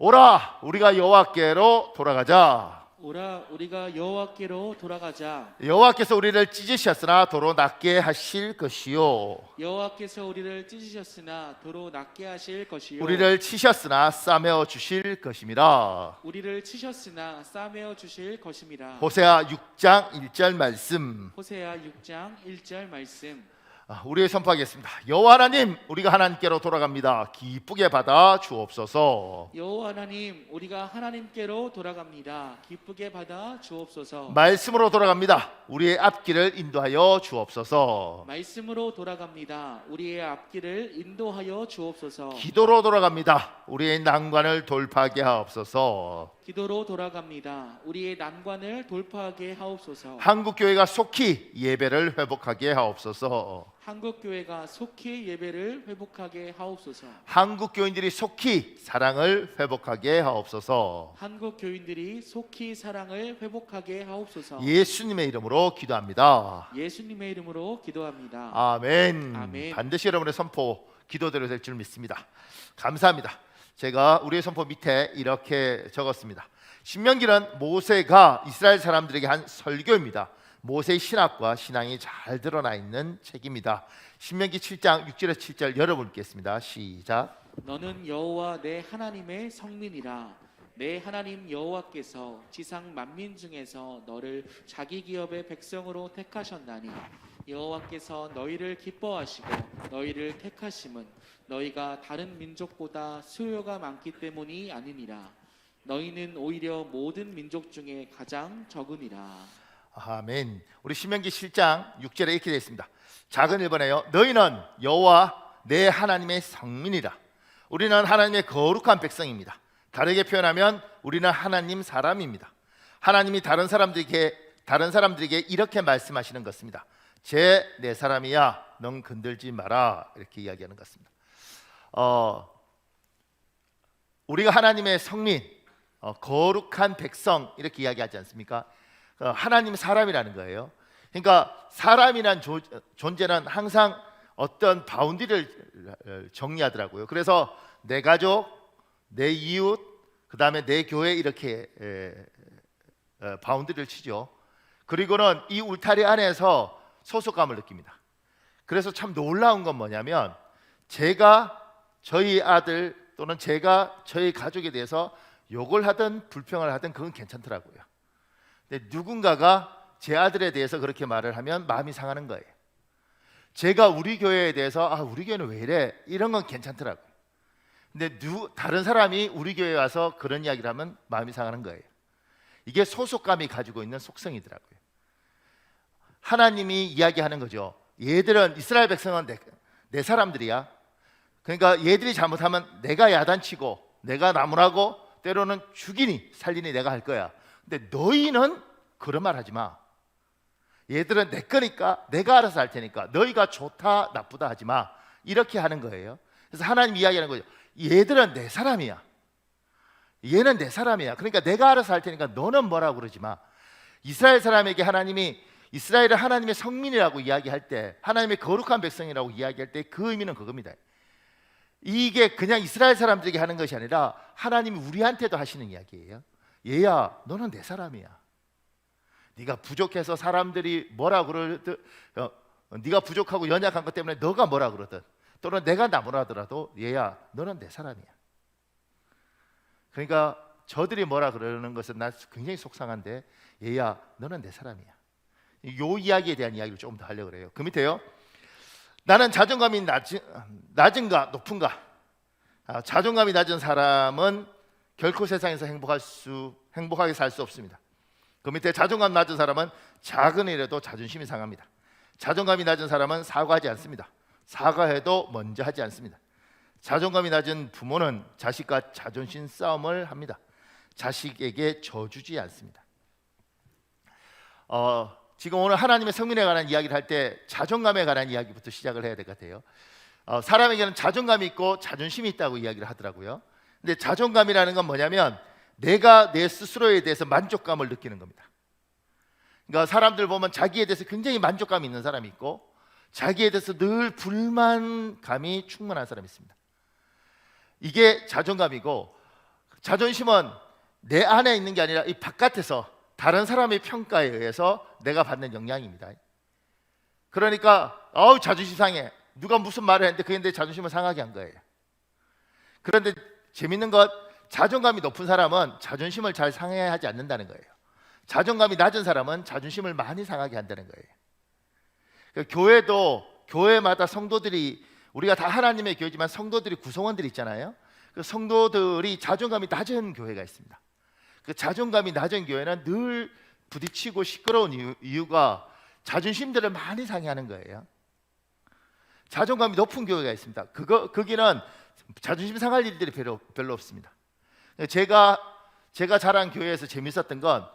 오라 우리가 여호와께로 돌아가자. 오라 우리가 여호와께로 돌아가자. 여호와께서 우리를 찢으셨으나 도로 낫게 하실 것이요 여호와께서 우리를 찢으셨으나 도로 낫게 하실 것이요 우리를 치셨으나 싸매어 주실 것임이라. 우리를 치셨으나 싸매어 주실 것임이라. 호세아 6장 1절 말씀. 호세아 6장 1절 말씀. 우리의 선포하겠습니다. 여호와 하나님 우리가 하나님께로 돌아갑니다. 기쁘게 받아 주옵소서. 여호와 하나님 우리가 하나님께로 돌아갑니다. 기쁘게 받아 주옵소서. 말씀으로 돌아갑니다. 우리의 앞길을 인도하여 주옵소서. 말씀으로 돌아갑니다. 우리의 앞길을 인도하여 주옵소서. 기도로 돌아갑니다. 우리의 난관을 돌파하게 하옵소서. 기도로 돌아갑니다. 우리의 난관을 돌파하게 하옵소서. 한국교회가 속히 예배를 회복하게 하옵소서. 한국교회가 속히 예배를 회복하게 하옵소서. 한국교인들이 속히 사랑을 회복하게 하옵소서. 한국교인들이 속히 사랑을 회복하게 하옵소서. 예수님의 이름으로 기도합니다. 예수님의 이름으로 기도합니다. 아멘. 아멘. 반드시 여러분의 선포 기도대로 될 줄 믿습니다. 감사합니다. 제가 우리의 선포 밑에 이렇게 적었습니다. 신명기는 모세가 이스라엘 사람들에게 한 설교입니다. 모세의 신학과 신앙이 잘 드러나 있는 책입니다. 신명기 7장 6절에서 7절 여러분 읽겠습니다. 시작. 너는 여호와 내 하나님의 성민이라. 내 하나님 여호와께서 지상 만민 중에서 너를 자기 기업의 백성으로 택하셨나니 여호와께서 너희를 기뻐하시고 너희를 택하심은 너희가 다른 민족보다 수요가 많기 때문이 아니니라. 너희는 오히려 모든 민족 중에 가장 적으니라. 아멘. 우리 신명기 7장 6절에 이렇게 되어 있습니다. 작은 1번에요. 너희는 여호와 내 하나님의 성민이라. 우리는 하나님의 거룩한 백성입니다. 다르게 표현하면 우리는 하나님 사람입니다. 하나님이 다른 사람들에게 이렇게 말씀하시는 것입니다. 제 내 사람이야, 넌 건들지 마라. 이렇게 이야기하는 것입니다. 우리가 하나님의 성민, 거룩한 백성 이렇게 이야기하지 않습니까? 하나님 사람이라는 거예요. 그러니까 사람이란 존재는 항상 어떤 바운드리를 정리하더라고요. 그래서 내 가족, 내 이웃, 그 다음에 내 교회 이렇게 바운드리를 치죠. 그리고는 이 울타리 안에서 소속감을 느낍니다. 그래서 참 놀라운 건 뭐냐면 제가 저희 아들 또는 제가 저희 가족에 대해서 욕을 하든 불평을 하든 그건 괜찮더라고요. 근데 누군가가 제 아들에 대해서 그렇게 말을 하면 마음이 상하는 거예요. 제가 우리 교회에 대해서 우리 교회는 왜 이래? 이런 건 괜찮더라고요. 근데 다른 사람이 우리 교회에 와서 그런 이야기를 하면 마음이 상하는 거예요. 이게 소속감이 가지고 있는 속성이더라고요. 하나님이 이야기하는 거죠. 얘들은 이스라엘 백성은 내 사람들이야. 그러니까 얘들이 잘못하면 내가 야단치고 내가 나무라고 때로는 죽이니 살리니 내가 할 거야. 근데 너희는 그런 말 하지 마. 얘들은 내 거니까 내가 알아서 할 테니까 너희가 좋다 나쁘다 하지 마. 이렇게 하는 거예요. 그래서 하나님 이야기하는 거죠. 얘들은 내 사람이야. 얘는 내 사람이야. 그러니까 내가 알아서 할 테니까 너는 뭐라고 그러지 마. 이스라엘 사람에게 하나님이 이스라엘을 하나님의 성민이라고 이야기할 때, 하나님의 거룩한 백성이라고 이야기할 때 그 의미는 그겁니다. 이게 그냥 이스라엘 사람들에게 하는 것이 아니라 하나님이 우리한테도 하시는 이야기예요. 얘야, 너는 내 사람이야. 네가 부족해서 사람들이 뭐라 그러든, 네가 부족하고 연약한 것 때문에 너가 뭐라 그러든, 또는 내가 나무라 하더라도 얘야, 너는 내 사람이야. 그러니까 저들이 뭐라 그러는 것은 나 굉장히 속상한데 얘야, 너는 내 사람이야. 요 이야기에 대한 이야기를 조금 더 하려고 그래요. 그 밑에요. 나는 자존감이 낮은가 높은가? 자존감이 낮은 사람은 결코 세상에서 행복하게 살 수 없습니다. 그 밑에 자존감 낮은 사람은 작은 일에도 자존심이 상합니다. 자존감이 낮은 사람은 사과하지 않습니다. 사과해도 먼저 하지 않습니다. 자존감이 낮은 부모는 자식과 자존심 싸움을 합니다. 자식에게 져주지 않습니다. 지금 오늘 하나님의 성민에 관한 이야기를 할 때 자존감에 관한 이야기부터 시작을 해야 될 것 같아요. 사람에게는 자존감이 있고 자존심이 있다고 이야기를 하더라고요. 근데 자존감이라는 건 뭐냐면 내가 내 스스로에 대해서 만족감을 느끼는 겁니다. 그러니까 사람들 보면 자기에 대해서 굉장히 만족감이 있는 사람이 있고 자기에 대해서 늘 불만감이 충만한 사람이 있습니다. 이게 자존감이고, 자존심은 내 안에 있는 게 아니라 이 바깥에서 다른 사람의 평가에 의해서 내가 받는 영향입니다. 그러니까 자존심 상해. 누가 무슨 말을 했는데 그게 내 자존심을 상하게 한 거예요. 그런데 재밌는 것, 자존감이 높은 사람은 자존심을 잘 상해하지 않는다는 거예요. 자존감이 낮은 사람은 자존심을 많이 상하게 한다는 거예요. 그러니까 교회도 교회마다 성도들이, 우리가 다 하나님의 교회지만 성도들이 구성원들이 있잖아요. 그 성도들이 자존감이 낮은 교회가 있습니다. 그 자존감이 낮은 교회는 늘 부딪히고 시끄러운 이유가 자존심들을 많이 상해하는 거예요. 자존감이 높은 교회가 있습니다. 거기는 자존심 상할 일들이 별로 없습니다. 제가 자란 교회에서 재밌었던 건,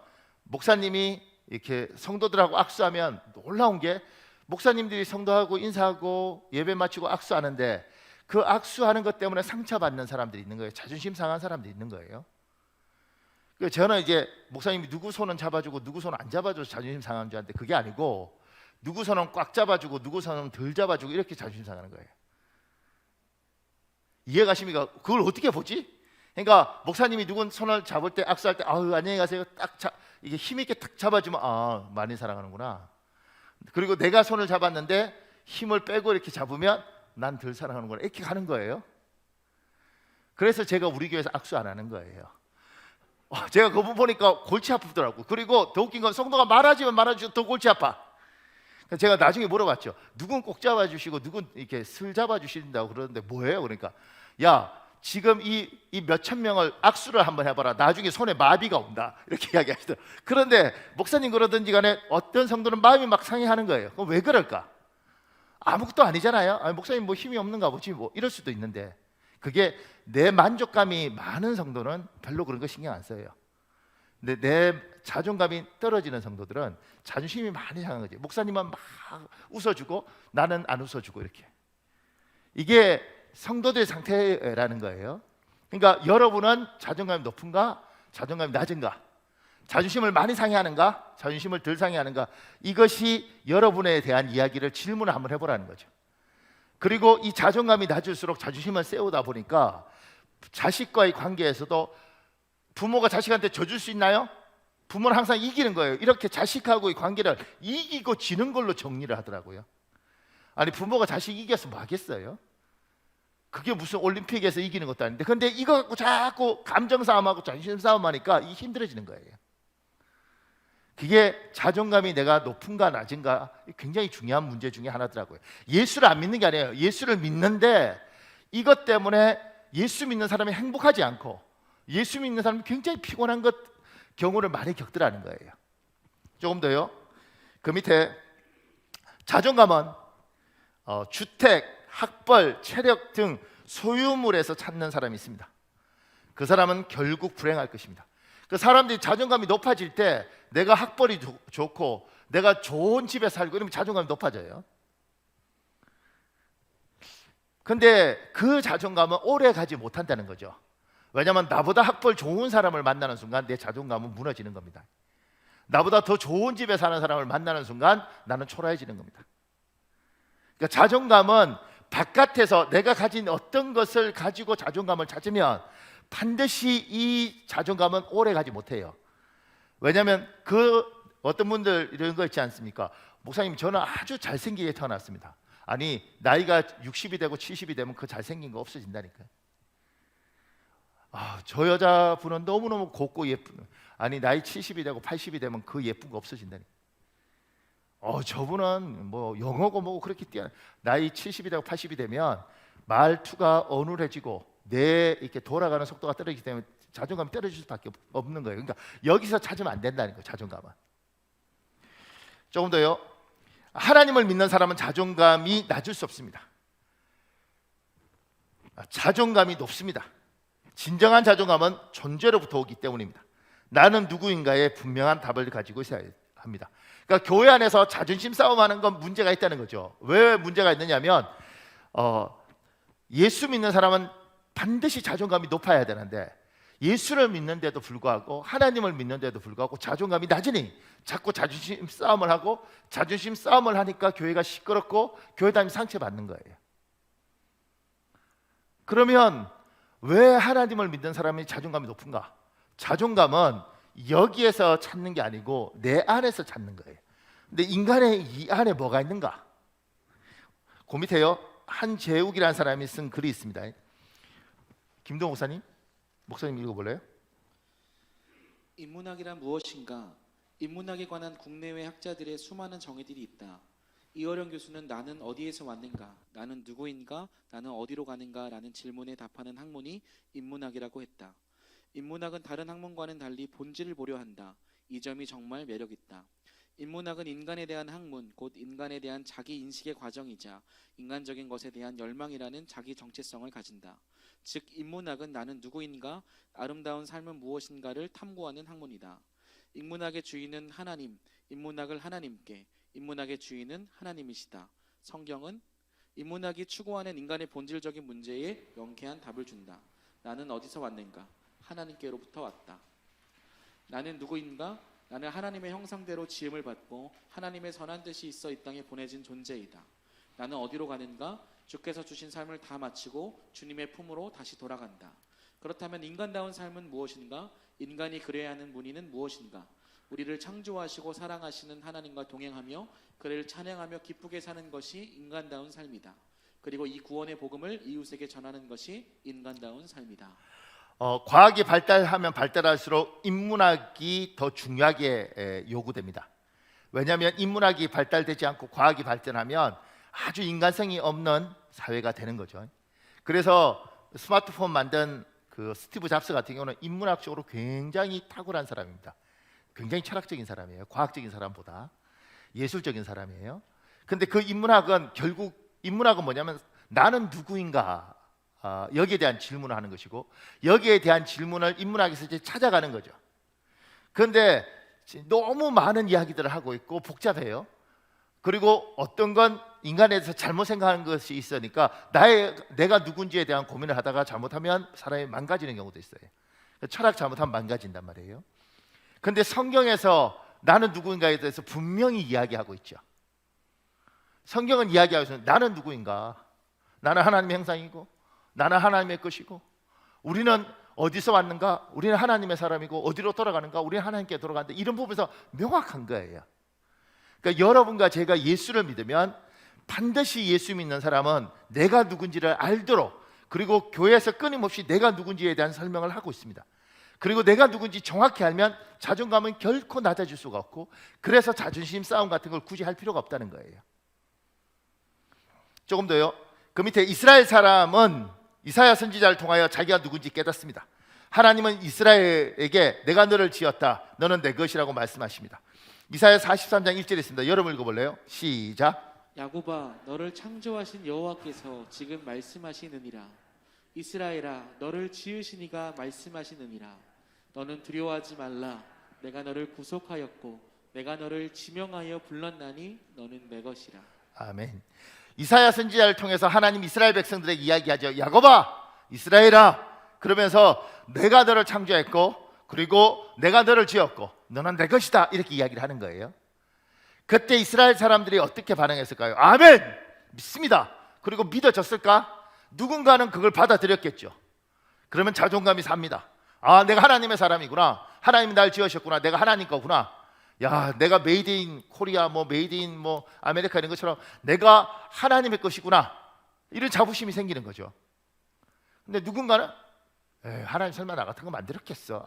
목사님이 이렇게 성도들하고 악수하면 놀라운 게, 목사님들이 성도하고 인사하고 예배 마치고 악수하는데 그 악수하는 것 때문에 상처받는 사람들이 있는 거예요. 자존심 상한 사람들이 있는 거예요. 그래서 저는 이제 목사님이 누구 손은 잡아주고 누구 손은 안 잡아줘서 자존심 상한 줄 알았는데 그게 아니고, 누구 손은 꽉 잡아주고 누구 손은 덜 잡아주고 이렇게 자존심 상하는 거예요. 이해가십니까? 그걸 어떻게 보지? 그러니까 목사님이 누군 손을 잡을 때, 악수할 때 안녕히 가세요 이게 힘 있게 탁 잡아주면 많이 사랑하는구나. 그리고 내가 손을 잡았는데 힘을 빼고 이렇게 잡으면 난 덜 사랑하는구나, 이렇게 가는 거예요. 그래서 제가 우리 교회에서 악수 안 하는 거예요. 제가 그분 보니까 골치 아프더라고. 그리고 더 웃긴 건, 성도가 말하지만 말아주면 더 골치 아파. 제가 나중에 물어봤죠. 누군 꼭 잡아주시고 누군 이렇게 슬 잡아주신다고 그러는데 뭐예요? 그러니까, 야, 지금 이 몇천 명을 악수를 한번 해봐라. 나중에 손에 마비가 온다, 이렇게 이야기하시더라고요. 그런데 목사님 그러든지 간에 어떤 성도는 마음이 막 상해하는 거예요. 그럼 왜 그럴까? 아무것도 아니잖아요. 목사님 뭐 힘이 없는가 보지 뭐 이럴 수도 있는데, 그게 내 만족감이 많은 성도는 별로 그런 거 신경 안 써요. 근데 내 자존감이 떨어지는 성도들은 자존심이 많이 상한 거지. 목사님은 막 웃어주고 나는 안 웃어주고, 이렇게. 이게 성도들의 상태라는 거예요. 그러니까 여러분은 자존감이 높은가, 자존감이 낮은가, 자존심을 많이 상해하는가, 자존심을 덜 상해하는가, 이것이 여러분에 대한 이야기를 질문을 한번 해보라는 거죠. 그리고 이 자존감이 낮을수록 자존심을 세우다 보니까 자식과의 관계에서도, 부모가 자식한테 져줄 수 있나요? 부모는 항상 이기는 거예요. 이렇게 자식하고의 관계를 이기고 지는 걸로 정리를 하더라고요. 아니, 부모가 자식 이겨서 뭐 하겠어요? 그게 무슨 올림픽에서 이기는 것도 아닌데. 근데 이거 갖고 자꾸 감정 싸움하고 자존심 싸움하니까 이 힘들어지는 거예요. 그게 자존감이 내가 높은가 낮은가 굉장히 중요한 문제 중에 하나더라고요. 예수를 안 믿는 게 아니에요. 예수를 믿는데 이것 때문에 예수 믿는 사람이 행복하지 않고 예수 믿는 사람이 굉장히 피곤한 경우를 많이 겪더라는 거예요. 조금 더요. 그 밑에 자존감은 주택, 학벌, 체력 등 소유물에서 찾는 사람이 있습니다. 그 사람은 결국 불행할 것입니다. 그 사람들이 자존감이 높아질 때 내가 학벌이 좋고 내가 좋은 집에 살고 이러면 자존감이 높아져요. 근데 그 자존감은 오래 가지 못한다는 거죠. 왜냐하면 나보다 학벌 좋은 사람을 만나는 순간 내 자존감은 무너지는 겁니다. 나보다 더 좋은 집에 사는 사람을 만나는 순간 나는 초라해지는 겁니다. 그러니까 자존감은 바깥에서 내가 가진 어떤 것을 가지고 자존감을 찾으면 반드시 이 자존감은 오래 가지 못해요. 왜냐하면 어떤 분들 이런 거 있지 않습니까? 목사님, 저는 아주 잘생기게 태어났습니다. 아니, 나이가 60이 되고 70이 되면 그 잘생긴 거 없어진다니까요. 저 여자분은 너무너무 곱고 예쁜, 아니 나이 70이 되고 80이 되면 그 예쁜 거 없어진다니까. 저분은 뭐 영어고 뭐고 그렇게 뛰어, 나이 70이 되고 80이 되면 말투가 어눌해지고 내 이렇게 돌아가는 속도가 떨어지기 때문에 자존감이 떨어질 수밖에 없는 거예요. 그러니까 여기서 찾으면 안 된다는 거예요. 자존감은. 조금 더요. 하나님을 믿는 사람은 자존감이 낮을 수 없습니다. 자존감이 높습니다. 진정한 자존감은 존재로부터 오기 때문입니다. 나는 누구인가에 분명한 답을 가지고 있어야 합니다. 그러니까 교회 안에서 자존심 싸움하는 건 문제가 있다는 거죠. 왜 문제가 있느냐면 예수 믿는 사람은 반드시 자존감이 높아야 되는데 예수를 믿는데도 불구하고 하나님을 믿는데도 불구하고 자존감이 낮으니 자꾸 자존심 싸움을 하고 자존심 싸움을 하니까 교회가 시끄럽고 교회 다니면 상처받는 거예요. 그러면 왜 하나님을 믿는 사람이 자존감이 높은가? 자존감은 여기에서 찾는 게 아니고 내 안에서 찾는 거예요. 근데 인간의 이 안에 뭐가 있는가? 그 밑에요, 한재욱이라는 사람이 쓴 글이 있습니다. 김동 목사님 읽어볼래요? 인문학이란 무엇인가? 인문학에 관한 국내외 학자들의 수많은 정의들이 있다. 이어령 교수는 나는 어디에서 왔는가? 나는 누구인가? 나는 어디로 가는가? 라는 질문에 답하는 학문이 인문학이라고 했다. 인문학은 다른 학문과는 달리 본질을 보려 한다. 이 점이 정말 매력있다. 인문학은 인간에 대한 학문, 곧 인간에 대한 자기 인식의 과정이자 인간적인 것에 대한 열망이라는 자기 정체성을 가진다. 즉 인문학은 나는 누구인가, 아름다운 삶은 무엇인가를 탐구하는 학문이다. 인문학의 주인은 하나님, 인문학을 하나님께, 인문학의 주인은 하나님이시다. 성경은 인문학이 추구하는 인간의 본질적인 문제에 명쾌한 답을 준다. 나는 어디서 왔는가? 하나님께로부터 왔다. 나는 누구인가? 나는 하나님의 형상대로 지음을 받고 하나님의 선한 뜻이 있어 이 땅에 보내진 존재이다. 나는 어디로 가는가? 주께서 주신 삶을 다 마치고 주님의 품으로 다시 돌아간다. 그렇다면 인간다운 삶은 무엇인가? 인간이 그래야 하는 문의는 무엇인가? 우리를 창조하시고 사랑하시는 하나님과 동행하며 그를 찬양하며 기쁘게 사는 것이 인간다운 삶이다. 그리고 이 구원의 복음을 이웃에게 전하는 것이 인간다운 삶이다. 과학이 발달하면 발달할수록 인문학이 더 중요하게 요구됩니다. 왜냐하면 인문학이 발달되지 않고 과학이 발전하면 아주 인간성이 없는 사회가 되는 거죠. 그래서 스마트폰 만든 그 스티브 잡스 같은 경우는 인문학적으로 굉장히 탁월한 사람입니다. 굉장히 철학적인 사람이에요. 과학적인 사람보다 예술적인 사람이에요. 근데 그 인문학은 결국 인문학은 뭐냐면 나는 누구인가, 여기에 대한 질문을 하는 것이고 여기에 대한 질문을 인문학에서 이제 찾아가는 거죠. 그런데 너무 많은 이야기들을 하고 있고 복잡해요. 그리고 어떤 건 인간에 대해서 잘못 생각하는 것이 있으니까 내가 누군지에 대한 고민을 하다가 잘못하면 사람이 망가지는 경우도 있어요. 철학 잘못하면 망가진단 말이에요. 그런데 성경에서 나는 누구인가에 대해서 분명히 이야기하고 있죠. 성경은 이야기하고 있어요. 나는 누구인가? 나는 하나님의 형상이고 나는 하나님의 것이고 우리는 어디서 왔는가? 우리는 하나님의 사람이고 어디로 돌아가는가? 우리는 하나님께 돌아간다. 이런 부분에서 명확한 거예요. 그러니까 여러분과 제가 예수를 믿으면 반드시 예수 믿는 사람은 내가 누군지를 알도록, 그리고 교회에서 끊임없이 내가 누군지에 대한 설명을 하고 있습니다. 그리고 내가 누군지 정확히 알면 자존감은 결코 낮아질 수가 없고, 그래서 자존심 싸움 같은 걸 굳이 할 필요가 없다는 거예요. 조금 더요. 그 밑에 이스라엘 사람은 이사야 선지자를 통하여 자기가 누군지 깨닫습니다. 하나님은 이스라엘에게 내가 너를 지었다, 너는 내 것이라고 말씀하십니다. 이사야 43장 1절에 있습니다. 여러분 읽어볼래요? 시작. 야곱아, 너를 창조하신 여호와께서 지금 말씀하시느니라. 이스라엘아, 너를 지으시니가 말씀하시느니라. 너는 두려워하지 말라. 내가 너를 구속하였고 내가 너를 지명하여 불렀나니 너는 내 것이라. 아멘. 이사야 선지자를 통해서 하나님 이스라엘 백성들에게 이야기하죠. 야곱아, 이스라엘아, 그러면서 내가 너를 창조했고 그리고 내가 너를 지었고 너는 내 것이다, 이렇게 이야기를 하는 거예요. 그때 이스라엘 사람들이 어떻게 반응했을까요? 아멘! 믿습니다. 그리고 믿어졌을까? 누군가는 그걸 받아들였겠죠. 그러면 자존감이 삽니다. 아, 내가 하나님의 사람이구나. 하나님이 날 지으셨구나. 내가 하나님 거구나. 야, 내가 메이드 인 코리아, 메이드 인 아메리카 이런 것처럼 내가 하나님의 것이구나. 이런 자부심이 생기는 거죠. 근데 누군가는 하나님 설마 나 같은 거 만들었겠어.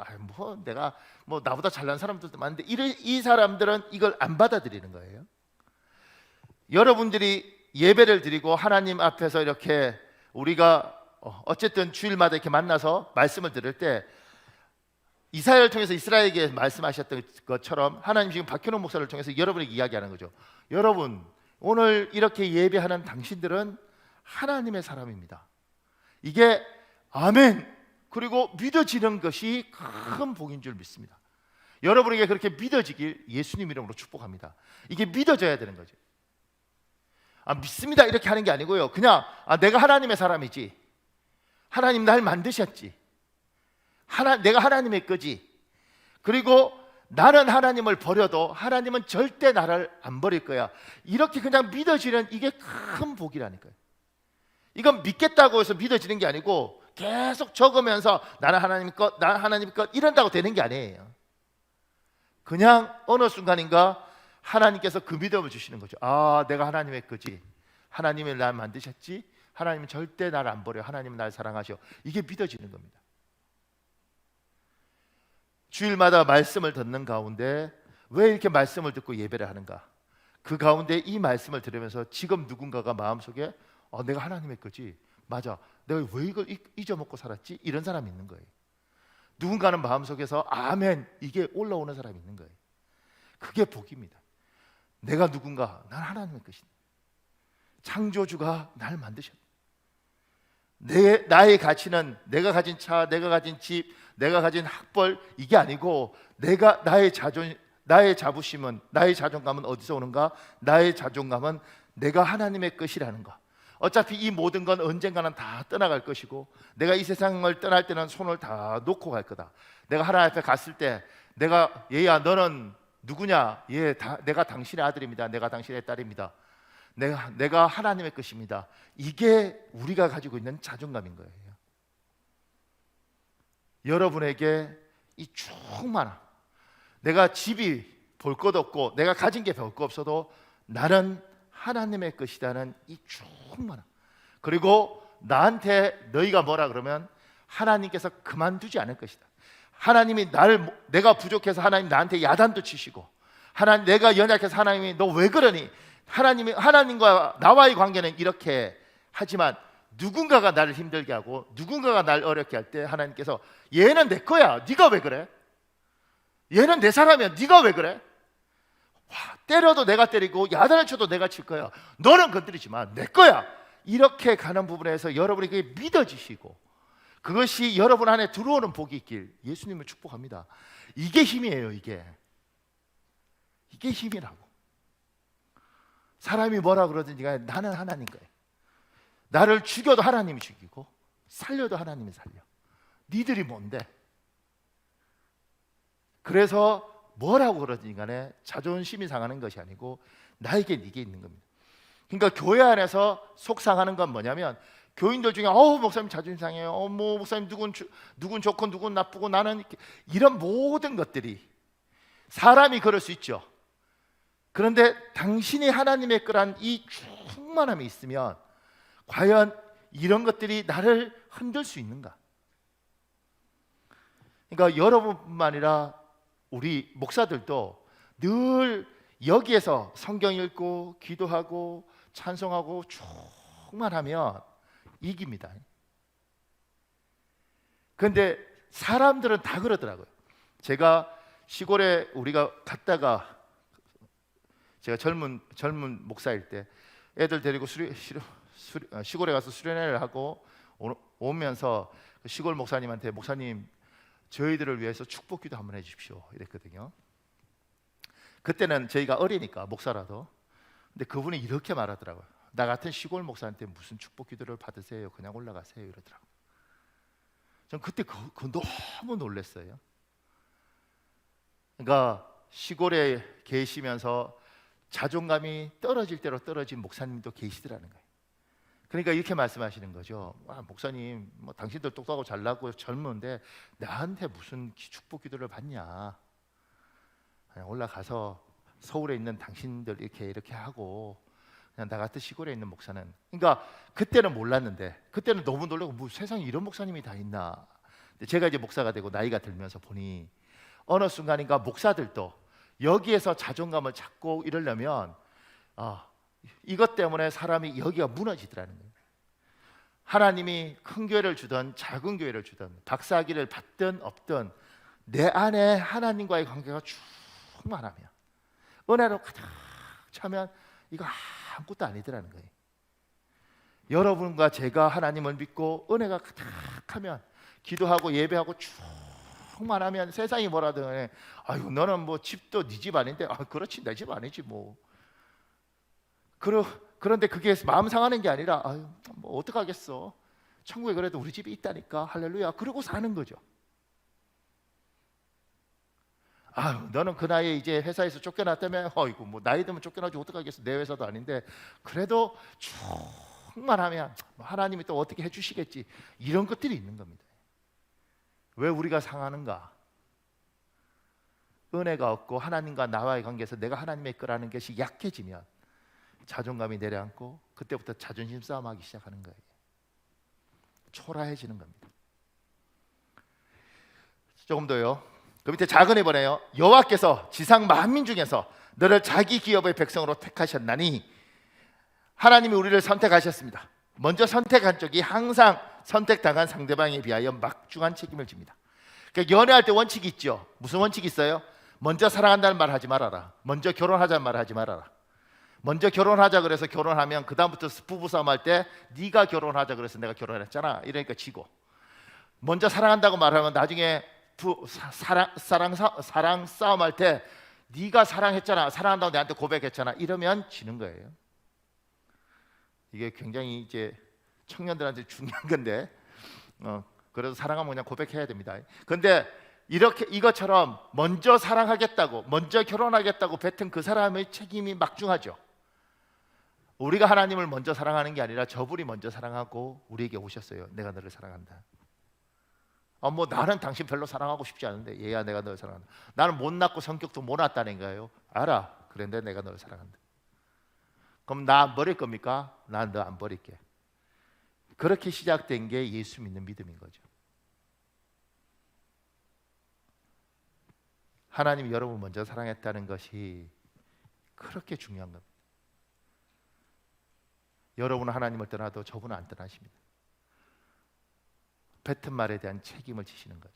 내가 나보다 잘난 사람들도 많은데, 이 사람들은 이걸 안 받아들이는 거예요. 여러분들이 예배를 드리고 하나님 앞에서 이렇게 우리가 어쨌든 주일마다 이렇게 만나서 말씀을 들을 때 이사야를 통해서 이스라엘에게 말씀하셨던 것처럼 하나님 지금 박현호 목사를 통해서 여러분에게 이야기하는 거죠. 여러분, 오늘 이렇게 예배하는 당신들은 하나님의 사람입니다. 이게 아멘, 그리고 믿어지는 것이 큰 복인 줄 믿습니다. 여러분에게 그렇게 믿어지길 예수님 이름으로 축복합니다. 이게 믿어져야 되는 거죠. 믿습니다 이렇게 하는 게 아니고요. 그냥 내가 하나님의 사람이지, 하나님 날 만드셨지, 내가 하나님의 거지, 그리고 나는 하나님을 버려도 하나님은 절대 나를 안 버릴 거야, 이렇게 그냥 믿어지는 이게 큰 복이라니까요. 이건 믿겠다고 해서 믿어지는 게 아니고 계속 적으면서 나는 하나님 것, 나는 하나님 것 이런다고 되는 게 아니에요. 그냥 어느 순간인가 하나님께서 그 믿음을 주시는 거죠. 아, 내가 하나님의 거지. 하나님이 날 만드셨지. 하나님은 절대 나를 안 버려. 하나님은 날 사랑하셔. 이게 믿어지는 겁니다. 주일마다 말씀을 듣는 가운데 왜 이렇게 말씀을 듣고 예배를 하는가? 그 가운데 이 말씀을 들으면서 지금 누군가가 마음속에 내가 하나님의 거지. 맞아. 내가 왜 이걸 잊어먹고 살았지? 이런 사람이 있는 거예요. 누군가는 마음속에서 아멘 이게 올라오는 사람이 있는 거예요. 그게 복입니다. 내가 누군가, 난 하나님의 것이다. 창조주가 날 만드셨다. 나의 가치는 내가 가진 차, 내가 가진 집, 내가 가진 학벌 이게 아니고 나의 자부심은, 나의 자존감은 어디서 오는가? 나의 자존감은 내가 하나님의 것이라는 거. 어차피 이 모든 건 언젠가는 다 떠나갈 것이고 내가 이 세상을 떠날 때는 손을 다 놓고 갈 거다. 내가 하나님 앞에 갔을 때 내가 얘야 너는 누구냐? 내가 당신의 아들입니다. 내가 당신의 딸입니다. 내가 하나님의 것입니다. 이게 우리가 가지고 있는 자존감인 거예요. 여러분에게 이 충만함, 내가 집이 볼 것 없고 내가 가진 게 별 거 없어도 나는 하나님의 것이라는 이 충만함, 그리고 나한테 너희가 뭐라 그러면 하나님께서 그만두지 않을 것이다. 하나님이 내가 부족해서 하나님 나한테 야단도 치시고, 하나님 내가 연약해서 하나님이 너 왜 그러니, 하나님과 나와의 관계는 이렇게 하지만 누군가가 나를 힘들게 하고 누군가가 날 어렵게 할 때 하나님께서 얘는 내 거야. 네가 왜 그래? 얘는 내 사람이야. 네가 왜 그래? 때려도 내가 때리고 야단을 쳐도 내가 칠 거야. 너는 건드리지 마. 내 거야. 이렇게 가는 부분에서 여러분이 그게 믿어지시고 그것이 여러분 안에 들어오는 복이 있길 예수님을 축복합니다. 이게 힘이에요. 이게 힘이라고. 사람이 뭐라 그러든지 간에 나는 하나님 거예요. 나를 죽여도 하나님이 죽이고 살려도 하나님이 살려. 니들이 뭔데? 그래서 뭐라고 그러든지 간에 자존심이 상하는 것이 아니고 나에게 이게 있는 겁니다. 그러니까 교회 안에서 속상하는 건 뭐냐면 교인들 중에 목사님 자존심 상해요. 목사님 누군 좋고 누군 나쁘고 나는 이런 모든 것들이 사람이 그럴 수 있죠. 그런데 당신이 하나님의 거란 이 충만함이 있으면 과연 이런 것들이 나를 흔들 수 있는가? 그러니까 여러분뿐만 아니라 우리 목사들도 늘 여기에서 성경 읽고 기도하고 찬송하고 충만하면 이깁니다. 그런데 사람들은 다 그러더라고요. 제가 시골에 우리가 갔다가 제가 젊은 목사일 때 애들 데리고 시골에 가서 수련회를 하고 오면서 시골 목사님한테 목사님 저희들을 위해서 축복기도 한번 해주십시오 이랬거든요. 그때는 저희가 어리니까 목사라도. 근데 그분이 이렇게 말하더라고요. 나 같은 시골 목사한테 무슨 축복기도를 받으세요? 그냥 올라가세요 이러더라고요. 전 그때 그거 너무 놀랐어요. 그러니까 시골에 계시면서 자존감이 떨어질 대로 떨어진 목사님도 계시더라는 거예요. 그러니까 이렇게 말씀하시는 거죠. 목사님, 당신들 똑똑하고 잘나고 젊은데 나한테 무슨 축복 기도를 받냐? 그냥 올라가서 서울에 있는 당신들 이렇게 하고 그냥 나 같은 시골에 있는 목사는. 그러니까 그때는 몰랐는데 그때는 너무 놀라고 세상에 이런 목사님이 다 있나? 근데 제가 이제 목사가 되고 나이가 들면서 보니 어느 순간인가 목사들도 여기에서 자존감을 찾고 이러려면 이것 때문에 사람이 여기가 무너지더라는 거예요. 하나님이 큰 교회를 주든 작은 교회를 주든 박사학위를 받든 없든 내 안에 하나님과의 관계가 충만하면 은혜로 가득 차면 이거 아무것도 아니더라는 거예요. 여러분과 제가 하나님을 믿고 은혜가 가득하면 기도하고 예배하고 충만하면 세상이 뭐라든 아유 너는 뭐 집도 네 집 아닌데 그렇지 내 집 아니지 뭐. 그런데 그게 마음 상하는 게 아니라 아유 뭐 어떡하겠어. 천국에 그래도 우리 집이 있다니까 할렐루야. 그러고 사는 거죠. 아유 너는 그 나이에 이제 회사에서 쫓겨났다며 이거 뭐 나이 들면 쫓겨나지 어떡하겠어. 내 회사도 아닌데 그래도 충만하면 하나님이 또 어떻게 해주시겠지, 이런 것들이 있는 겁니다. 왜 우리가 상하는가? 은혜가 없고 하나님과 나와의 관계에서 내가 하나님의 거라는 것이 약해지면 자존감이 내려앉고 그때부터 자존심 싸움하기 시작하는 거예요. 초라해지는 겁니다. 조금 더요. 그 밑에 작은 해 보네요. 여호와께서 지상 만민 중에서 너를 자기 기업의 백성으로 택하셨나니, 하나님이 우리를 선택하셨습니다. 먼저 선택한 쪽이 항상 선택당한 상대방에 비하여 막중한 책임을 집니다. 그러니까 연애할 때 원칙이 있죠. 무슨 원칙이 있어요? 먼저 사랑한다는 말 하지 말아라. 먼저 결혼하자는 말 하지 말아라. 먼저 결혼하자 그래서 결혼하면 그 다음부터 부부싸움 할 때 네가 결혼하자 그래서 내가 결혼했잖아, 이러니까 지고, 먼저 사랑한다고 말하면 나중에 사랑 싸움 할 때 네가 사랑했잖아, 사랑한다고 내한테 고백했잖아, 이러면 지는 거예요. 이게 굉장히 이제 청년들한테 중요한 건데, 그래서 사랑하면 그냥 고백해야 됩니다. 근데 이렇게 이것처럼 먼저 사랑하겠다고, 먼저 결혼하겠다고 뱉은 그 사람의 책임이 막중하죠. 우리가 하나님을 먼저 사랑하는 게 아니라 저분이 먼저 사랑하고 우리에게 오셨어요. 내가 너를 사랑한다. 뭐 나는 당신 별로 사랑하고 싶지 않은데, 얘야 내가 너를 사랑한다. 나는 못났고 성격도 못났다는 거예요. 알아. 그런데 내가 너를 사랑한다. 그럼 나 버릴 겁니까? 난 너 안 버릴게. 그렇게 시작된 게 예수 믿는 믿음인 거죠. 하나님이 여러분 먼저 사랑했다는 것이 그렇게 중요한 겁니다. 여러분은 하나님을 떠나도 저분은 안 떠나십니다. 뱉은 말에 대한 책임을 지시는 거죠.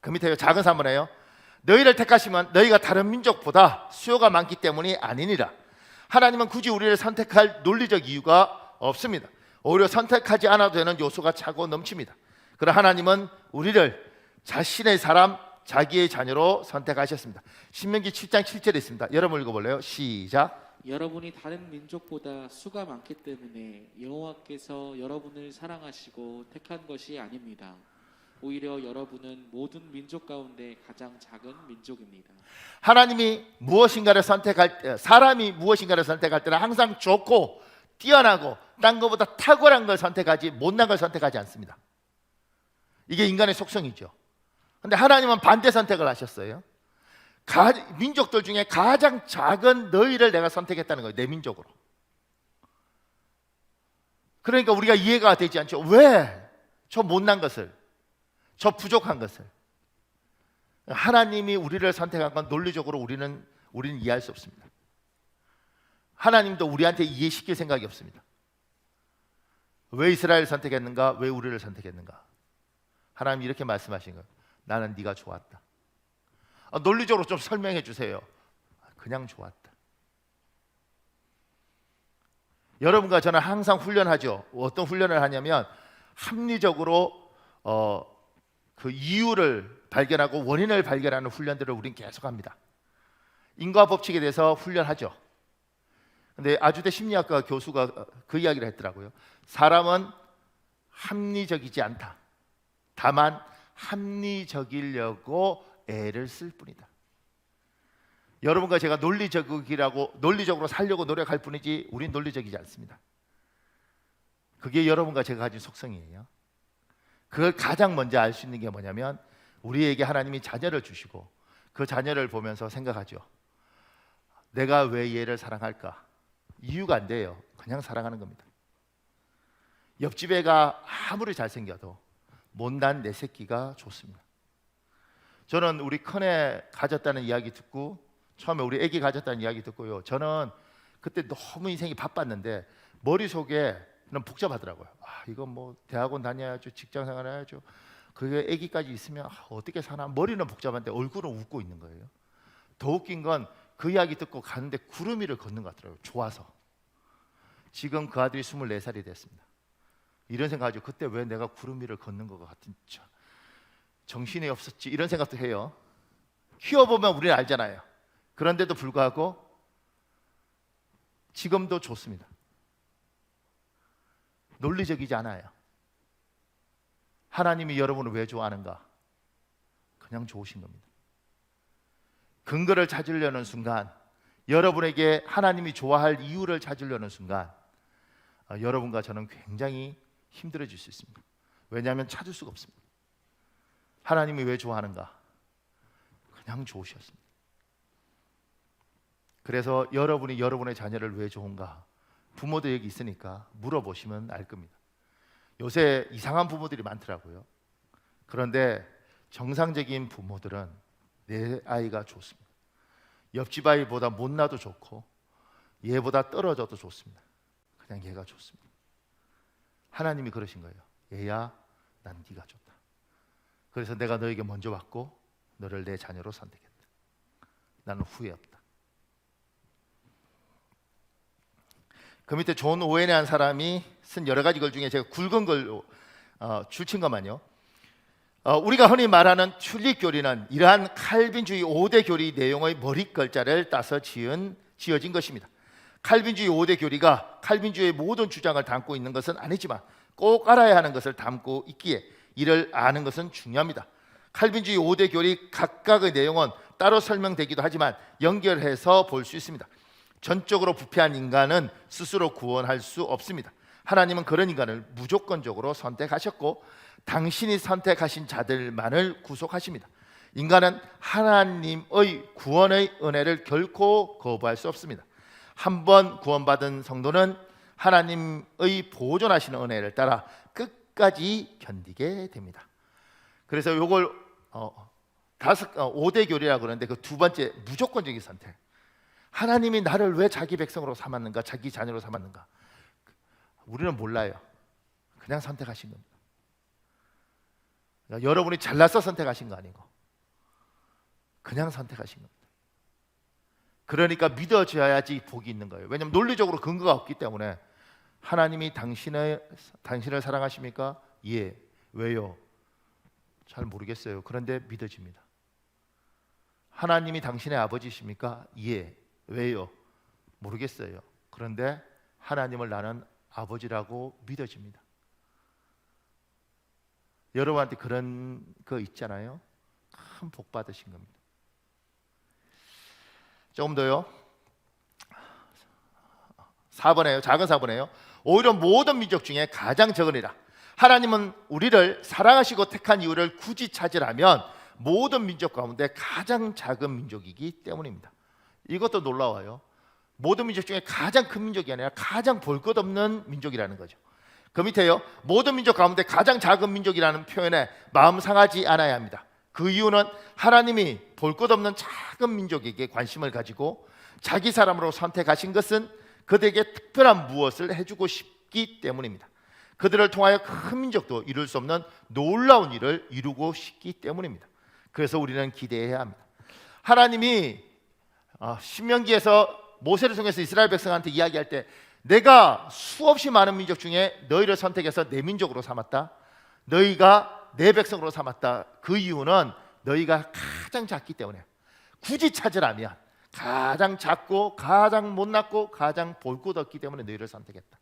그 밑에 작은 사문에요. 너희를 택하시면 너희가 다른 민족보다 수요가 많기 때문이 아니니라. 하나님은 굳이 우리를 선택할 논리적 이유가 없습니다. 오히려 선택하지 않아도 되는 요소가 차고 넘칩니다. 그러나 하나님은 우리를 자신의 사람, 자기의 자녀로 선택하셨습니다. 신명기 7장 7절에 있습니다. 여러분 읽어볼래요? 시작. 여러분이 다른 민족보다 수가 많기 때문에 여호와께서 여러분을 사랑하시고 택한 것이 아닙니다. 오히려 여러분은 모든 민족 가운데 가장 작은 민족입니다. 하나님이 무엇인가를 선택할 때, 사람이 무엇인가를 선택할 때는 항상 좋고 뛰어나고 딴 것보다 탁월한 걸 선택하지 못난 걸 선택하지 않습니다. 이게 인간의 속성이죠. 근데 하나님은 반대 선택을 하셨어요. 민족들 중에 가장 작은 너희를 내가 선택했다는 거예요. 내 민족으로. 그러니까 우리가 이해가 되지 않죠. 왜? 저 못난 것을, 저 부족한 것을. 하나님이 우리를 선택한 건 논리적으로 우리는 이해할 수 없습니다. 하나님도 우리한테 이해시킬 생각이 없습니다. 왜 이스라엘을 선택했는가? 왜 우리를 선택했는가? 하나님이 이렇게 말씀하신 거예요. 나는 네가 좋았다. 논리적으로 좀 설명해 주세요. 그냥 좋았다. 여러분과 저는 항상 훈련하죠. 어떤 훈련을 하냐면 합리적으로 그 이유를 발견하고 원인을 발견하는 훈련들을 우린 계속합니다. 인과 법칙에 대해서 훈련하죠. 근데 아주대 심리학과 교수가 그 이야기를 했더라고요. 사람은 합리적이지 않다. 다만 합리적이려고 애를 쓸 뿐이다. 여러분과 제가 논리적으로 살려고 노력할 뿐이지 우린 논리적이지 않습니다. 그게 여러분과 제가 가진 속성이에요. 그걸 가장 먼저 알 수 있는 게 뭐냐면 우리에게 하나님이 자녀를 주시고 그 자녀를 보면서 생각하죠. 내가 왜 얘를 사랑할까? 이유가 안 돼요. 그냥 사랑하는 겁니다. 옆집 애가 아무리 잘생겨도 못난 내 새끼가 좋습니다. 저는 우리 큰애 가졌다는 이야기 듣고 처음에 우리 애기 가졌다는 이야기 듣고요. 저는 그때 너무 인생이 바빴는데 머릿속에는 복잡하더라고요. 이거 뭐 대학원 다녀야죠, 직장생활 해야죠. 그게 애기까지 있으면 어떻게 사나? 머리는 복잡한데 얼굴은 웃고 있는 거예요. 더 웃긴 건 그 이야기 듣고 가는데 구름 위를 걷는 것 같더라고요. 좋아서. 지금 그 아들이 24살이 됐습니다. 이런 생각하죠. 그때 왜 내가 구름 위를 걷는 것 같은 정신이 없었지, 이런 생각도 해요. 키워보면 우리는 알잖아요. 그런데도 불구하고 지금도 좋습니다. 논리적이지 않아요. 하나님이 여러분을 왜 좋아하는가? 그냥 좋으신 겁니다. 근거를 찾으려는 순간, 여러분에게 하나님이 좋아할 이유를 찾으려는 순간 여러분과 저는 굉장히 힘들어질 수 있습니다. 왜냐하면 찾을 수가 없습니다. 하나님이 왜 좋아하는가? 그냥 좋으셨습니다. 그래서 여러분이 여러분의 자녀를 왜 좋은가? 부모들 여기 있으니까 물어보시면 알 겁니다. 요새 이상한 부모들이 많더라고요. 그런데 정상적인 부모들은 내 아이가 좋습니다. 옆집 아이보다 못나도 좋고 얘보다 떨어져도 좋습니다. 그냥 얘가 좋습니다. 하나님이 그러신 거예요. 얘야, 난 네가 좋다. 그래서 내가 너에게 먼저 왔고 너를 내 자녀로 선택했다. 나는 후회 없다. 그 밑에 존 오웬이라는 사람이 쓴 여러 가지 글 중에 제가 굵은 걸로 줄친 것만요. 우리가 흔히 말하는 튤립 교리는 이러한 칼빈주의 5대 교리 내용의 머릿글자를 따서 지어진 것입니다. 칼빈주의 5대 교리가 칼빈주의의 모든 주장을 담고 있는 것은 아니지만 꼭 알아야 하는 것을 담고 있기에 이를 아는 것은 중요합니다. 칼빈주의 5대 교리 각각의 내용은 따로 설명되기도 하지만 연결해서 볼 수 있습니다. 전적으로 부패한 인간은 스스로 구원할 수 없습니다. 하나님은 그런 인간을 무조건적으로 선택하셨고 당신이 선택하신 자들만을 구속하십니다. 인간은 하나님의 구원의 은혜를 결코 거부할 수 없습니다. 한 번 구원받은 성도는 하나님의 보존하시는 은혜를 따라 끝까지 견디게 됩니다. 그래서 이걸 5대 교리라고 그러는데 그 두 번째 무조건적인 선택. 하나님이 나를 왜 자기 백성으로 삼았는가, 자기 자녀로 삼았는가? 우리는 몰라요. 그냥 선택하신 겁니다. 그러니까 여러분이 잘나서 선택하신 거 아니고 그냥 선택하신 겁니다. 그러니까 믿어져야지 복이 있는 거예요. 왜냐하면 논리적으로 근거가 없기 때문에. 하나님이 당신을 사랑하십니까? 예. 왜요? 잘 모르겠어요. 그런데 믿어집니다. 하나님이 당신의 아버지십니까? 예. 왜요? 모르겠어요. 그런데 하나님을 나는 아버지라고 믿어집니다. 여러분한테 그런 거 있잖아요. 큰 복 받으신 겁니다. 조금 더요. 4번에요. 작은 4번에요. 오히려 모든 민족 중에 가장 적으니라. 하나님은 우리를 사랑하시고 택한 이유를 굳이 찾으라면 모든 민족 가운데 가장 작은 민족이기 때문입니다. 이것도 놀라워요. 모든 민족 중에 가장 큰 민족이 아니라 가장 볼 것 없는 민족이라는 거죠. 그 밑에요. 모든 민족 가운데 가장 작은 민족이라는 표현에 마음 상하지 않아야 합니다. 그 이유는 하나님이 볼 것 없는 작은 민족에게 관심을 가지고 자기 사람으로 선택하신 것은 그들에게 특별한 무엇을 해주고 싶기 때문입니다. 그들을 통하여 큰 민족도 이룰 수 없는 놀라운 일을 이루고 싶기 때문입니다. 그래서 우리는 기대해야 합니다. 하나님이 신명기에서 모세를 통해서 이스라엘 백성한테 이야기할 때 내가 수없이 많은 민족 중에 너희를 선택해서 내 민족으로 삼았다. 너희가 내 백성으로 삼았다. 그 이유는 너희가 가장 작기 때문에. 굳이 찾으라면 가장 작고 가장 못났고 가장 볼 것 없기 때문에 너희를 선택했다.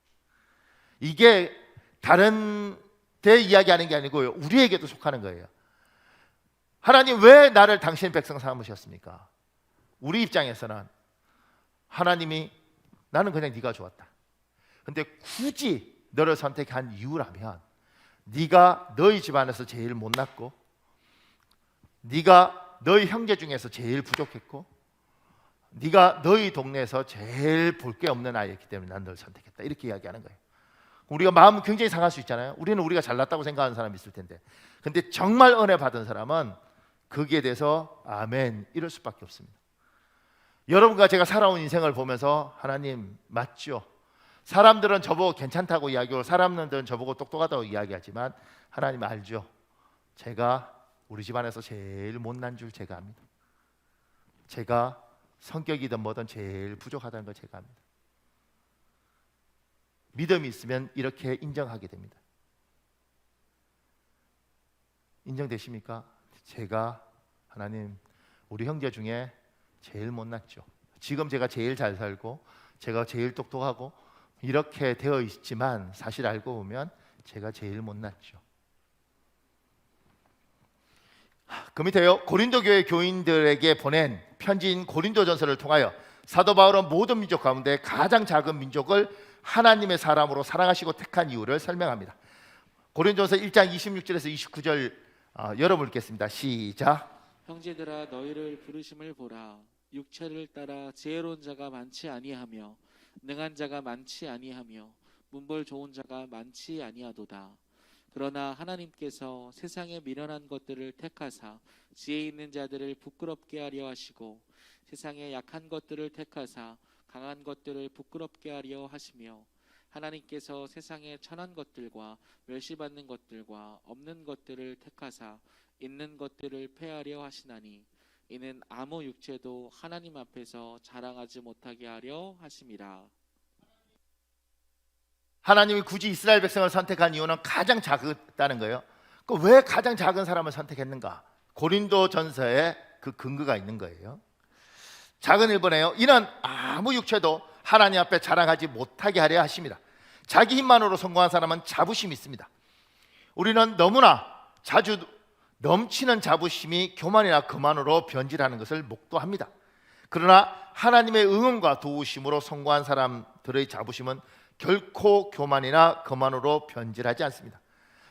이게 다른 데 이야기하는 게 아니고요. 우리에게도 속하는 거예요. 하나님 왜 나를 당신의 백성 삼으셨습니까? 우리 입장에서는 하나님이 나는 그냥 네가 좋았다. 근데 굳이 너를 선택한 이유라면 네가 너희 집안에서 제일 못났고 네가 너희 형제 중에서 제일 부족했고 네가 너희 동네에서 제일 볼 게 없는 아이였기 때문에 난 너를 선택했다. 이렇게 이야기하는 거예요. 우리가 마음은 굉장히 상할 수 있잖아요. 우리는 우리가 잘났다고 생각하는 사람이 있을 텐데 근데 정말 은혜 받은 사람은 거기에 대해서 아멘 이럴 수밖에 없습니다. 여러분과 제가 살아온 인생을 보면서 하나님 맞죠? 사람들은 저보고 괜찮다고 이야기하고 사람들은 저보고 똑똑하다고 이야기하지만 하나님 알죠? 제가 우리 집안에서 제일 못난 줄 제가 압니다. 제가 성격이든 뭐든 제일 부족하다는 걸 제가 압니다. 믿음이 있으면 이렇게 인정하게 됩니다. 인정되십니까? 제가 하나님 우리 형제 중에 제일 못났죠. 지금 제가 제일 잘 살고 제가 제일 똑똑하고 이렇게 되어 있지만 사실 알고 보면 제가 제일 못났죠. 그 밑에요. 고린도 교회 교인들에게 보낸 편지인 고린도전서를 통하여 사도 바울은 모든 민족 가운데 가장 작은 민족을 하나님의 사람으로 사랑하시고 택한 이유를 설명합니다. 고린도서 1장 26절에서 29절 여러분 읽겠습니다. 시작. 형제들아 너희를 부르심을 보라. 육체를 따라 지혜로운 자가 많지 아니하며 능한 자가 많지 아니하며 문벌 좋은 자가 많지 아니하도다. 그러나 하나님께서 세상에 미련한 것들을 택하사 지혜 있는 자들을 부끄럽게 하려 하시고 세상에 약한 것들을 택하사 강한 것들을 부끄럽게 하려 하시며 하나님께서 세상에 천한 것들과 멸시받는 것들과 없는 것들을 택하사 있는 것들을 폐하려 하시나니 이는 아무 육체도 하나님 앞에서 자랑하지 못하게 하려 하심이라. 하나님이 굳이 이스라엘 백성을 선택한 이유는 가장 작다는 거예요. 왜 가장 작은 사람을 선택했는가? 고린도전서에 그 근거가 있는 거예요. 작은 일본에요. 이는 아무 육체도 하나님 앞에 자랑하지 못하게 하려 하십니다. 자기 힘만으로 성공한 사람은 자부심이 있습니다. 우리는 너무나 자주 넘치는 자부심이 교만이나 거만으로 변질하는 것을 목도합니다. 그러나 하나님의 응원과 도우심으로 성공한 사람들의 자부심은 결코 교만이나 거만으로 변질하지 않습니다.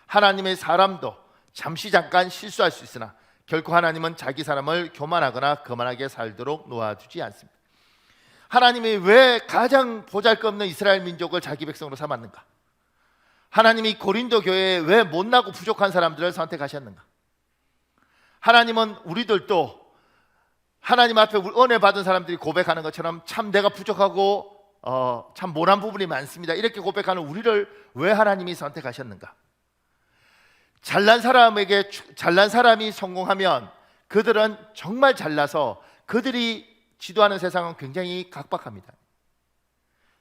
하나님의 사람도 잠시 잠깐 실수할 수 있으나 결코 하나님은 자기 사람을 교만하거나 거만하게 살도록 놓아두지 않습니다. 하나님이 왜 가장 보잘것없는 이스라엘 민족을 자기 백성으로 삼았는가? 하나님이 고린도 교회에 왜 못나고 부족한 사람들을 선택하셨는가? 하나님은 우리들도 하나님 앞에 은혜 받은 사람들이 고백하는 것처럼 참 내가 부족하고 참 모난 부분이 많습니다, 이렇게 고백하는 우리를 왜 하나님이 선택하셨는가? 잘난 사람이 성공하면 그들은 정말 잘나서 그들이 지도하는 세상은 굉장히 각박합니다.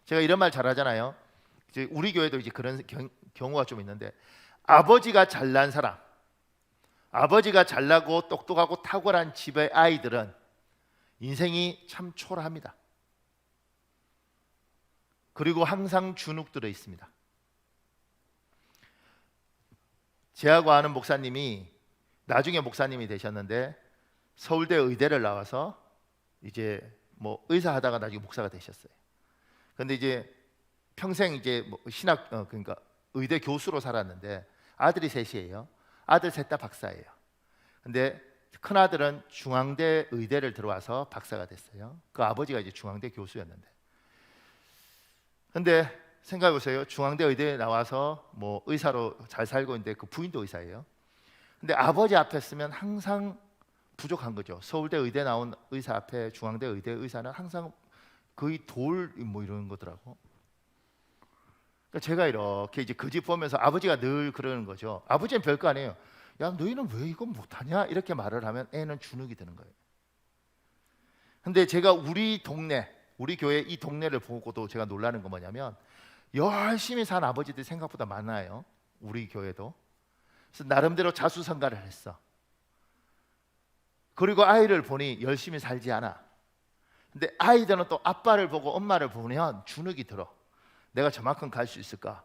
제가 이런 말 잘하잖아요. 이제 우리 교회도 이제 그런 경우가 좀 있는데, 아버지가 잘난 사람, 아버지가 잘나고 똑똑하고 탁월한 집의 아이들은 인생이 참 초라합니다. 그리고 항상 주눅들어 있습니다. 제하고 아는 목사님이 나중에 목사님이 되셨는데 서울대 의대를 나와서 이제 뭐 의사 하다가 나중에 목사가 되셨어요. 그런데 이제 평생 이제 뭐 신학 그러니까 의대 교수로 살았는데 아들이 셋이에요. 아들 셋 다 박사예요. 근데 큰 아들은 중앙대 의대를 들어와서 박사가 됐어요. 그 아버지가 이제 중앙대 교수였는데. 근데 생각해 보세요. 중앙대 의대에 나와서 뭐 의사로 잘 살고 있는데 그 부인도 의사예요. 근데 아버지 앞에 쓰면 항상 부족한 거죠. 서울대 의대 나온 의사 앞에 중앙대 의대 의사는 항상 거의 돌 뭐 이런 거더라고. 그러니까 제가 이렇게 이제 그 집 보면서 아버지가 늘 그러는 거죠. 아버지는 별거 아니에요. 야, 너희는 왜 이건 못하냐? 이렇게 말을 하면 애는 주눅이 드는 거예요. 근데 제가 우리 동네, 우리 교회 이 동네를 보고도 제가 놀라는 건 뭐냐면 열심히 산 아버지들이 생각보다 많아요. 우리 교회도. 그래서 나름대로 자수성가를 했어. 그리고 아이를 보니 열심히 살지 않아. 근데 아이들은 또 아빠를 보고 엄마를 보면 주눅이 들어. 내가 저만큼 갈 수 있을까?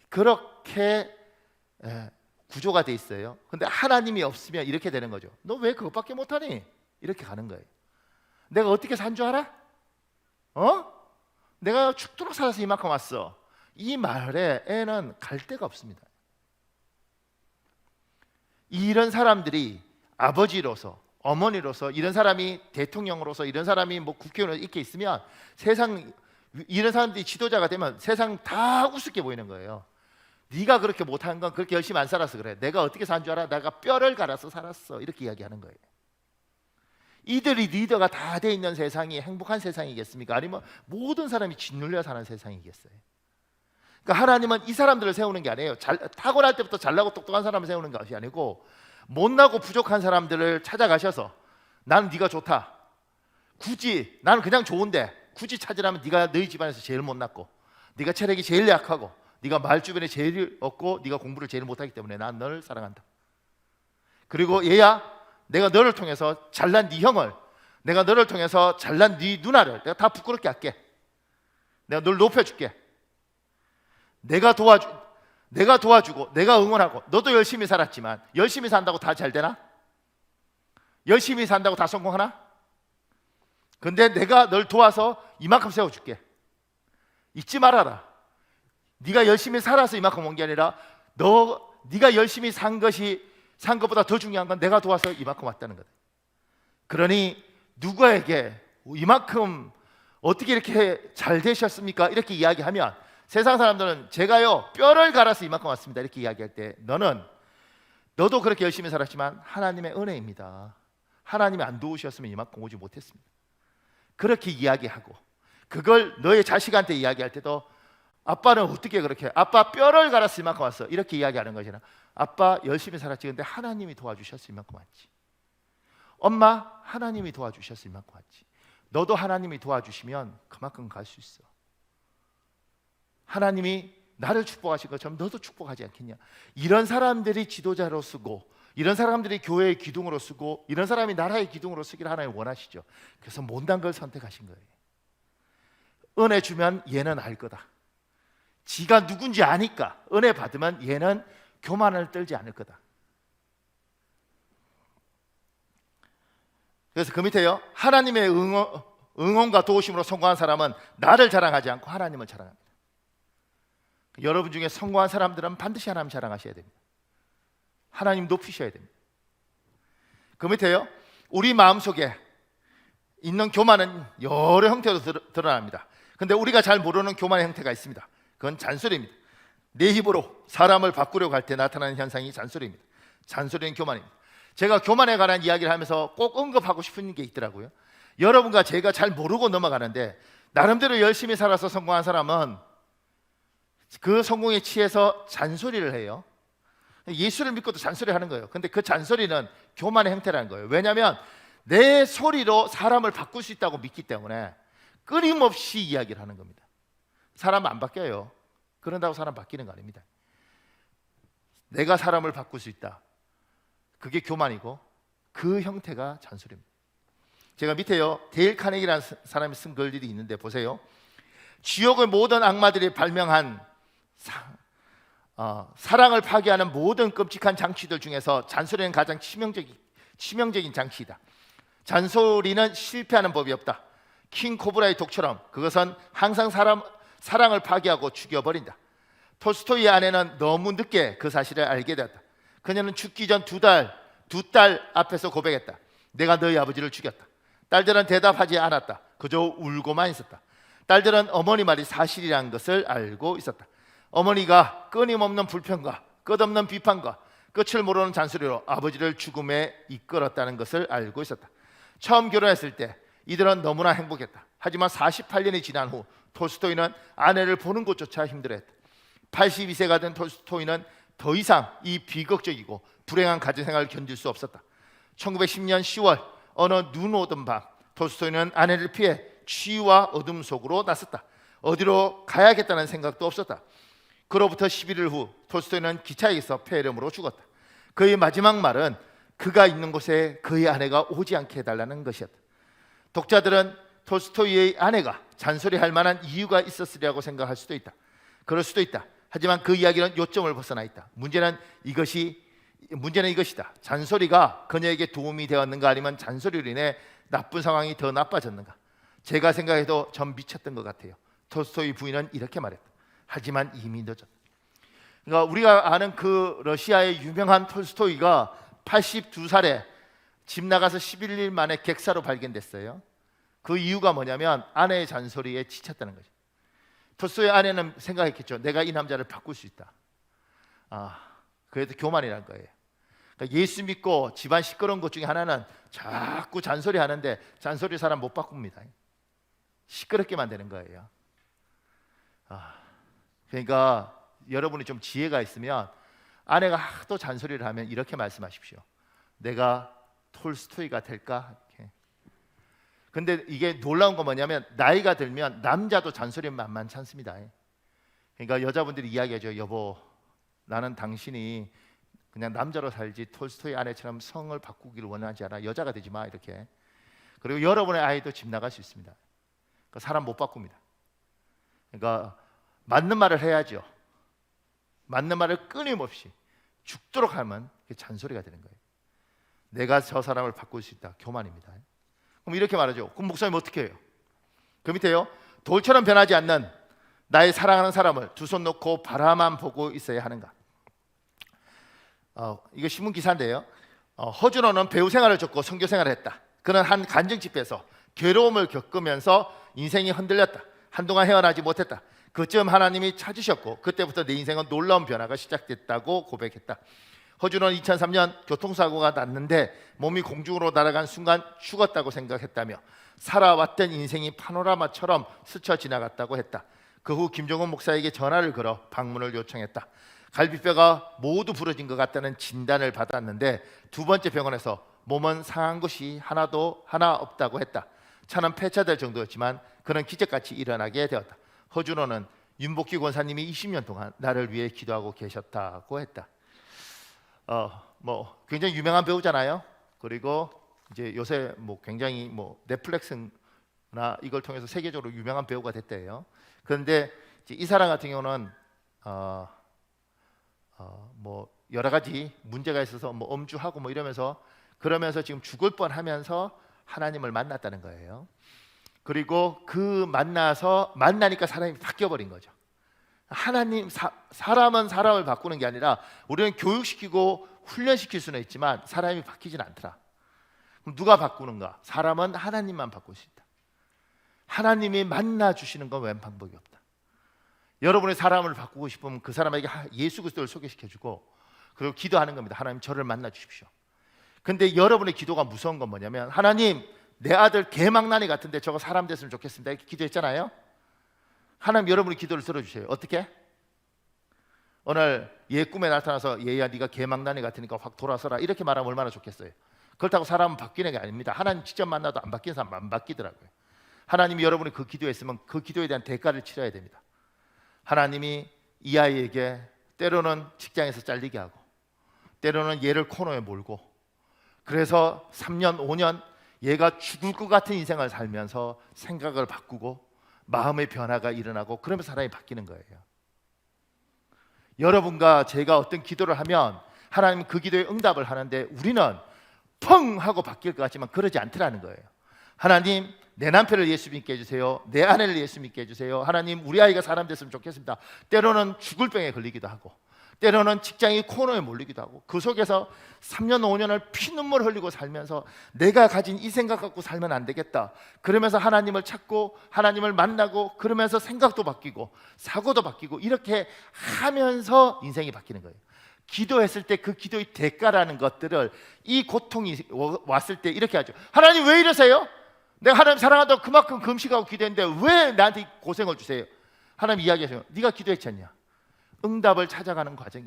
그렇게 구조가 돼 있어요. 근데 하나님이 없으면 이렇게 되는 거죠. 너 왜 그것밖에 못하니? 이렇게 가는 거예요. 내가 어떻게 산 줄 알아? 내가 죽도록 살아서 이만큼 왔어. 이 말에 애는 갈 데가 없습니다. 이런 사람들이 아버지로서, 어머니로서, 이런 사람이 대통령으로서, 이런 사람이 뭐 국회의원으로 이렇게 있으면 세상, 이런 사람들이 지도자가 되면 세상 다 우습게 보이는 거예요. 네가 그렇게 못한 건 그렇게 열심히 안 살아서 그래. 내가 어떻게 산 줄 알아? 내가 뼈를 갈아서 살았어. 이렇게 이야기하는 거예요. 이들이 리더가 다 돼 있는 세상이 행복한 세상이겠습니까? 아니면 모든 사람이 짓눌려 사는 세상이겠어요? 그러니까 하나님은 이 사람들을 세우는 게 아니에요. 타고날 때부터 잘나고 똑똑한 사람을 세우는 것이 아니고 못나고 부족한 사람들을 찾아가셔서 나는 네가 좋다. 굳이 나는 그냥 좋은데 굳이 찾으라면 네가 너희 집안에서 제일 못났고 네가 체력이 제일 약하고 네가 말 주변에 제일 없고 네가 공부를 제일 못하기 때문에 난 너를 사랑한다. 그리고 얘야, 내가 너를 통해서 잘난 네 형을, 내가 너를 통해서 잘난 네 누나를 내가 다 부끄럽게 할게. 내가 널 높여줄게. 내가 도와주고 내가 응원하고. 너도 열심히 살았지만 열심히 산다고 다 잘 되나? 열심히 산다고 다 성공하나? 근데 내가 널 도와서 이만큼 세워줄게. 잊지 말아라. 네가 열심히 살아서 이만큼 온 게 아니라 네가 열심히 산 것보다 더 중요한 건 내가 도와서 이만큼 왔다는 거다. 그러니 누구에게 이만큼 어떻게 이렇게 잘 되셨습니까? 이렇게 이야기하면 세상 사람들은 제가요 뼈를 갈아서 이만큼 왔습니다 이렇게 이야기할 때 너도 그렇게 열심히 살았지만 하나님의 은혜입니다. 하나님이 안 도우셨으면 이만큼 오지 못했습니다. 그렇게 이야기하고 그걸 너의 자식한테 이야기할 때도 아빠는 어떻게 그렇게 아빠 뼈를 갈아서 이만큼 왔어 이렇게 이야기하는 거잖아. 아빠 열심히 살았지 근데 하나님이 도와주셨어 이만큼 왔지. 엄마 하나님이 도와주셨어 이만큼 왔지. 너도 하나님이 도와주시면 그만큼 갈 수 있어. 하나님이 나를 축복하신 것처럼 너도 축복하지 않겠냐. 이런 사람들이 지도자로 쓰고 이런 사람들이 교회의 기둥으로 쓰고 이런 사람이 나라의 기둥으로 쓰기를 하나님 원하시죠. 그래서 못난 걸 선택하신 거예요. 은혜 주면 얘는 알 거다. 지가 누군지 아니까 은혜 받으면 얘는 교만을 떨지 않을 거다. 그래서 그 밑에요 하나님의 응원과 도우심으로 성공한 사람은 나를 자랑하지 않고 하나님을 자랑합니다. 여러분 중에 성공한 사람들은 반드시 하나님 자랑하셔야 됩니다. 하나님 높이셔야 됩니다. 그 밑에요 우리 마음속에 있는 교만은 여러 형태로 드러납니다. 근데 우리가 잘 모르는 교만의 형태가 있습니다. 그건 잔소리입니다. 내 힘으로 사람을 바꾸려고 할 때 나타나는 현상이 잔소리입니다. 잔소리는 교만입니다. 제가 교만에 관한 이야기를 하면서 꼭 언급하고 싶은 게 있더라고요. 여러분과 제가 잘 모르고 넘어가는데 나름대로 열심히 살아서 성공한 사람은 그 성공에 취해서 잔소리를 해요. 예수를 믿고도 잔소리하는 거예요. 근데 그 잔소리는 교만의 형태라는 거예요. 왜냐하면 내 소리로 사람을 바꿀 수 있다고 믿기 때문에 끊임없이 이야기를 하는 겁니다. 사람 안 바뀌어요. 그런다고 사람 바뀌는 거 아닙니다. 내가 사람을 바꿀 수 있다. 그게 교만이고 그 형태가 잔소리입니다. 제가 밑에요 데일 카네기라는 사람이 쓴 글들이 있는데 보세요. 지옥의 모든 악마들이 발명한 사랑을 파괴하는 모든 끔찍한 장치들 중에서 잔소리는 가장 치명적인 장치이다. 잔소리는 실패하는 법이 없다. 킹 코브라의 독처럼 그것은 항상 사랑을 파괴하고 죽여버린다. 톨스토이의 아내는 너무 늦게 그 사실을 알게 되었다. 그녀는 죽기 전 두 딸 앞에서 고백했다. 내가 너희 아버지를 죽였다. 딸들은 대답하지 않았다. 그저 울고만 있었다. 딸들은 어머니 말이 사실이라는 것을 알고 있었다. 어머니가 끊임없는 불평과 끝없는 비판과 끝을 모르는 잔소리로 아버지를 죽음에 이끌었다는 것을 알고 있었다. 처음 결혼했을 때 이들은 너무나 행복했다. 하지만 48년이 지난 후 톨스토이는 아내를 보는 것조차 힘들어했다. 82세가 된 톨스토이는 더 이상 이 비극적이고 불행한 가정생활을 견딜 수 없었다. 1910년 10월 어느 눈 오던 밤 톨스토이는 아내를 피해 추위와 어둠 속으로 나섰다. 어디로 가야겠다는 생각도 없었다. 그로부터 11일 후 톨스토이는 기차에서 폐렴으로 죽었다. 그의 마지막 말은 그가 있는 곳에 그의 아내가 오지 않게 해달라는 것이었다. 독자들은 톨스토이의 아내가 잔소리할 만한 이유가 있었으리라고 생각할 수도 있다. 그럴 수도 있다. 하지만 그 이야기는 요점을 벗어나 있다. 문제는 이것이다. 잔소리가 그녀에게 도움이 되었는가 아니면 잔소리로 인해 나쁜 상황이 더 나빠졌는가. 제가 생각해도 전 미쳤던 것 같아요. 톨스토이 부인은 이렇게 말했다. 하지만 이미 늦었다. 그러니까 우리가 아는 그 러시아의 유명한 톨스토이가 82살에 집 나가서 11일 만에 객사로 발견됐어요. 그 이유가 뭐냐면 아내의 잔소리에 지쳤다는 거죠. 톨스토이의 아내는 생각했겠죠. 내가 이 남자를 바꿀 수 있다. 그래도 교만이라는 거예요. 그러니까 예수 믿고 집안 시끄러운 것 중에 하나는 자꾸 잔소리 하는데 잔소리 사람 못 바꿉니다. 시끄럽게 만드는 거예요. 그러니까 여러분이 좀 지혜가 있으면 아내가 하도 잔소리를 하면 이렇게 말씀하십시오. 내가 톨스토이가 될까? 이렇게. 근데 이게 놀라운 건 뭐냐면 나이가 들면 남자도 잔소리는 만만치 않습니다. 그러니까 여자분들이 이야기하죠. 여보, 나는 당신이 그냥 남자로 살지 톨스토이 아내처럼 성을 바꾸기를 원하지 않아. 여자가 되지 마. 이렇게. 그리고 여러분의 아이도 집 나갈 수 있습니다. 그러니까 사람 못 바꿉니다. 그러니까 맞는 말을 해야죠. 맞는 말을 끊임없이 죽도록 하면 그게 잔소리가 되는 거예요. 내가 저 사람을 바꿀 수 있다. 교만입니다. 그럼 이렇게 말하죠. 그럼 목사님 어떻게 해요? 그 밑에요. 돌처럼 변하지 않는 나의 사랑하는 사람을 두 손 놓고 바라만 보고 있어야 하는가? 이거 신문 기사인데요. 허준호는 배우 생활을 접고 선교 생활을 했다. 그는 한 간증 집회에서 괴로움을 겪으면서 인생이 흔들렸다. 한동안 헤어나지 못했다. 그쯤 하나님이 찾으셨고 그때부터 내 인생은 놀라운 변화가 시작됐다고 고백했다. 허준호는 2003년 교통사고가 났는데 몸이 공중으로 날아간 순간 죽었다고 생각했다며 살아왔던 인생이 파노라마처럼 스쳐 지나갔다고 했다. 그 후 김종원 목사에게 전화를 걸어 방문을 요청했다. 갈비뼈가 모두 부러진 것 같다는 진단을 받았는데 두 번째 병원에서 몸은 상한 것이 하나 없다고 했다. 차는 폐차될 정도였지만 그는 기적같이 일어나게 되었다. 허준호는 윤복기 권사님이 20년 동안 나를 위해 기도하고 계셨다고 했다. 굉장히 유명한 배우잖아요. 그리고 이제 요새 굉장히 넷플릭스나 이걸 통해서 세계적으로 유명한 배우가 됐대요. 그런데 이 사람 같은 경우는 여러 가지 문제가 있어서 엄주하고 이러면서 지금 죽을 뻔하면서 하나님을 만났다는 거예요. 그리고 만나니까 사람이 바뀌어 버린 거죠. 사람은 사람을 바꾸는 게 아니라 우리는 교육시키고 훈련시킬 수는 있지만 사람이 바뀌진 않더라. 그럼 누가 바꾸는가? 사람은 하나님만 바꿀 수 있다. 하나님이 만나 주시는 건 웬 방법이 없다. 여러분이 사람을 바꾸고 싶으면 그 사람에게 예수 그리스도를 소개시켜주고 그리고 기도하는 겁니다. 하나님 저를 만나 주십시오. 근데 여러분의 기도가 무서운 건 뭐냐면 하나님 내 아들 개망나니 같은데 저거 사람 됐으면 좋겠습니다 이렇게 기도했잖아요. 하나님 여러분의 기도를 들어주세요. 어떻게? 오늘 얘 꿈에 나타나서 얘야 네가 개망나니 같으니까 확 돌아서라 이렇게 말하면 얼마나 좋겠어요. 그렇다고 사람은 바뀌는 게 아닙니다. 하나님 직접 만나도 안 바뀌는 사람 안 바뀌더라고요. 하나님이 여러분이 그 기도했으면 그 기도에 대한 대가를 치러야 됩니다. 하나님이 이 아이에게 때로는 직장에서 잘리게 하고 때로는 얘를 코너에 몰고 그래서 3년 5년 얘가 죽을 것 같은 인생을 살면서 생각을 바꾸고 마음의 변화가 일어나고 그러면서 사람이 바뀌는 거예요. 여러분과 제가 어떤 기도를 하면 하나님은 그 기도에 응답을 하는데 우리는 펑 하고 바뀔 것 같지만 그러지 않더라는 거예요. 하나님 내 남편을 예수 믿게 해주세요. 내 아내를 예수 믿게 해주세요. 하나님 우리 아이가 사람 됐으면 좋겠습니다. 때로는 죽을 병에 걸리기도 하고 때로는 직장이 코너에 몰리기도 하고 그 속에서 3년 5년을 피눈물 흘리고 살면서 내가 가진 이 생각 갖고 살면 안 되겠다. 그러면서 하나님을 찾고 하나님을 만나고 그러면서 생각도 바뀌고 사고도 바뀌고 이렇게 하면서 인생이 바뀌는 거예요. 기도했을 때 그 기도의 대가라는 것들을 이 고통이 왔을 때 이렇게 하죠. 하나님 왜 이러세요? 내가 하나님 사랑한다고 그만큼 금식하고 기도했는데 왜 나한테 고생을 주세요? 하나님 이야기하세요. 네가 기도했지 않냐? 응답을 찾아가는 과정이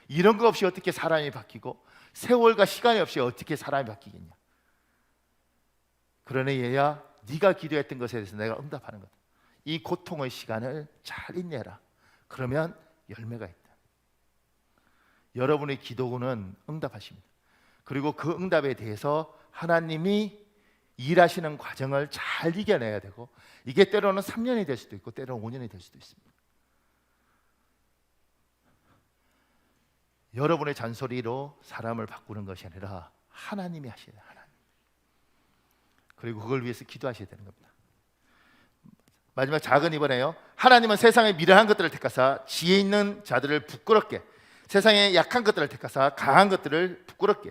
이런 거 없이 어떻게 사람이 바뀌고 세월과 시간이 없이 어떻게 사람이 바뀌겠냐? 그러네 얘야 네가 기도했던 것에 대해서 내가 응답하는 거다. 이 고통의 시간을 잘 인내해라. 그러면 열매가 있다. 여러분의 기도는 응답하십니다. 그리고 그 응답에 대해서 하나님이 일하시는 과정을 잘 이겨내야 되고 이게 때로는 3년이 될 수도 있고 때로는 5년이 될 수도 있습니다. 여러분의 잔소리로 사람을 바꾸는 것이 아니라 하나님이 하셔야 돼요. 하나님. 그리고 그걸 위해서 기도하셔야 되는 겁니다. 마지막 작은 이번에요. 하나님은 세상의 미련한 것들을 택하사 지혜 있는 자들을 부끄럽게 세상의 약한 것들을 택하사 강한 것들을 부끄럽게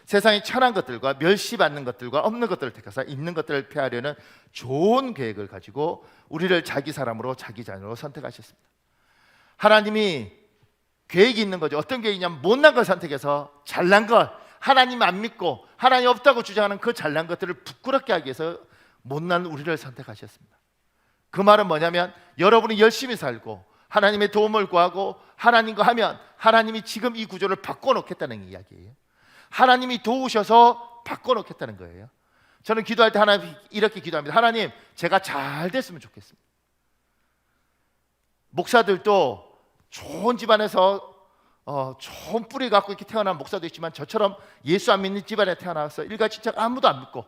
세상의 천한 것들과 멸시받는 것들과 없는 것들을 택하사 있는 것들을 폐하려는 좋은 계획을 가지고 우리를 자기 사람으로 자기 자녀로 선택하셨습니다. 하나님이 계획이 있는 거죠. 어떤 계획이냐면 못난 걸 선택해서 잘난 것, 하나님 안 믿고 하나님 없다고 주장하는 그 잘난 것들을 부끄럽게 하기 위해서 못난 우리를 선택하셨습니다. 그 말은 뭐냐면 여러분이 열심히 살고 하나님의 도움을 구하고 하나님과 하면 하나님이 지금 이 구조를 바꿔놓겠다는 이야기예요. 하나님이 도우셔서 바꿔놓겠다는 거예요. 저는 기도할 때 하나님 이렇게 기도합니다. 하나님 제가 잘 됐으면 좋겠습니다. 목사들도 좋은 집안에서 좋은 뿌리 갖고 이렇게 태어난 목사도 있지만 저처럼 예수 안 믿는 집안에 태어나서 일가친척 아무도 안 믿고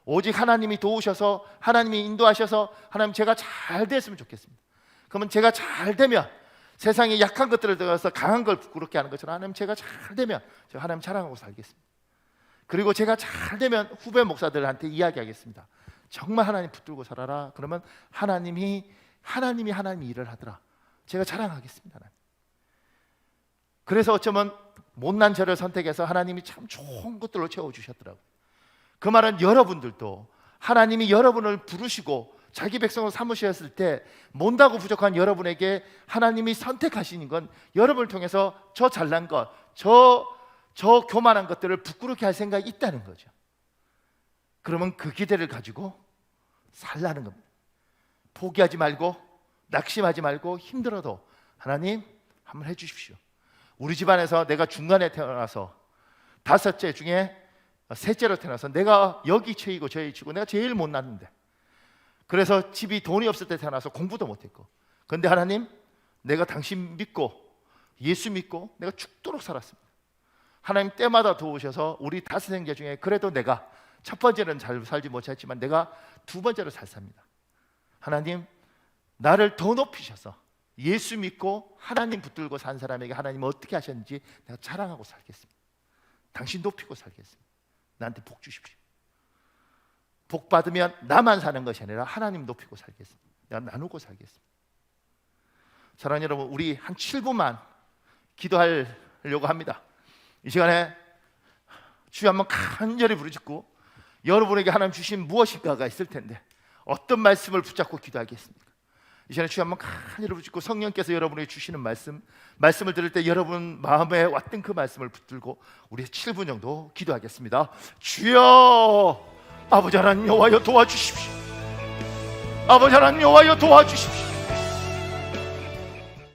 오직 하나님이 도우셔서 하나님이 인도하셔서 하나님 제가 잘 됐으면 좋겠습니다. 그러면 제가 잘 되면 세상에 약한 것들을 들어서 강한 걸 부끄럽게 하는 것처럼 하나님 제가 잘 되면 제가 하나님 자랑하고 살겠습니다. 그리고 제가 잘 되면 후배 목사들한테 이야기하겠습니다. 정말 하나님 붙들고 살아라. 그러면 하나님이 하나님이 일을 하더라. 제가 자랑하겠습니다. 하나님. 그래서 어쩌면 못난 저를 선택해서 하나님이 참 좋은 것들로 채워주셨더라고요. 그 말은 여러분들도 하나님이 여러분을 부르시고 자기 백성을 삼으셨을 때 못나고 부족한 여러분에게 하나님이 선택하시는 건 여러분을 통해서 저 잘난 것, 저 교만한 것들을 부끄럽게 할 생각이 있다는 거죠. 그러면 그 기대를 가지고 살라는 겁니다. 포기하지 말고 낙심하지 말고 힘들어도 하나님 한번 해주십시오. 우리 집안에서 내가 중간에 태어나서 다섯째 중에 셋째로 태어나서 내가 여기 최이고 저기 치고 내가 제일 못났는데, 그래서 집이 돈이 없을 때 태어나서 공부도 못했고, 그런데 하나님 내가 당신 믿고 예수 믿고 내가 죽도록 살았습니다. 하나님 때마다 도우셔서 우리 다섯 형제 중에 그래도 내가 첫 번째는 잘 살지 못했지만 내가 두 번째로 잘 삽니다. 하나님 나를 더 높이셔서 예수 믿고 하나님 붙들고 산 사람에게 하나님 어떻게 하셨는지 내가 자랑하고 살겠습니다. 당신 높이고 살겠습니다. 나한테 복 주십시오. 복 받으면 나만 사는 것이 아니라 하나님 높이고 살겠습니다. 내가 나누고 살겠습니다. 사랑하는 여러분, 우리 한 7분만 기도하려고 합니다. 이 시간에 주여 한번 간절히 부르짖고 여러분에게 하나님 주신 무엇인가가 있을 텐데 어떤 말씀을 붙잡고 기도하겠습니까? 이 시간에 주여 한번 간절히 부르짖고 성령께서 여러분에게 주시는 말씀을 들을 때 여러분 마음에 왔던 그 말씀을 붙들고 우리 7분 정도 기도하겠습니다. 주여, 아버지 하나님 여호와여 도와주십시오. 아버지 하나님 여호와여 도와주십시오.